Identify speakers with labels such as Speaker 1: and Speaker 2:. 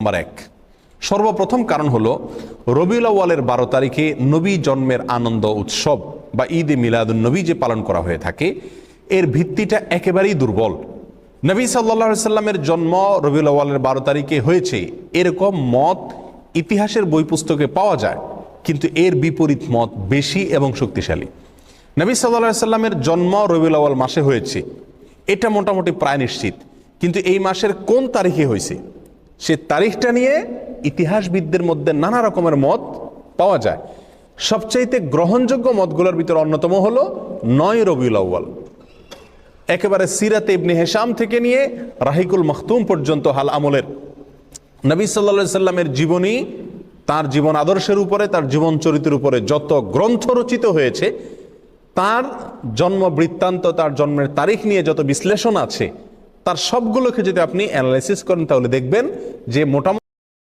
Speaker 1: Number 1, সর্বপ্রথম কারণ হলো রবিউল আউয়ালের 12 তারিখে নবী জন্মের আনন্দ উৎসব বা ঈদে মিলাদুন নবী যে পালন করা হয়ে থাকে, এর ভিত্তিটা একেবারেই দুর্বল। নবী সাল্লাল্লাহু আলাইহি সাল্লামের জন্ম রবিউল আউয়ালের 12 তারিখে হয়েছে এরকম মত ইতিহাসের বই পুস্তকে পাওয়া যায়, কিন্তু এর বিপরীত মত বেশি এবং শক্তিশালী। নবী সাল্লাল্লাহু আলাইহি সাল্লামের জন্ম রবিউল আউয়াল মাসে হয়েছে, এটা মোটামুটি প্রায় নিশ্চিত, কিন্তু এই মাসের কোন তারিখে হয়েছে সে তারিখটা নিয়ে ইতিহাসবিদদের মধ্যে নানা রকমের মত পাওয়া যায়। সবচাইতে গ্রহণযোগ্য মতগুলোর ভিতরে অন্যতম হলো 9 রবিউল আউয়াল। একেবারে সিরাতে ইবনে হিশাম থেকে নিয়ে রাহিকুল মখতুম পর্যন্ত হাল আমলের নবী সাল্লাল্লাহু আলাইহি সাল্লামের জীবনী, তার জীবন আদর্শের উপরে, তার জীবন চরিত্রের উপরে যত গ্রন্থ রচিত হয়েছে, তার জন্ম বৃত্তান্ত, তার জন্মের তারিখ নিয়ে যত বিশ্লেষণ আছে, তার সবগুলোকে যদি আপনি অ্যানালাইসিস করেন তাহলে দেখবেন যে মোটামুটি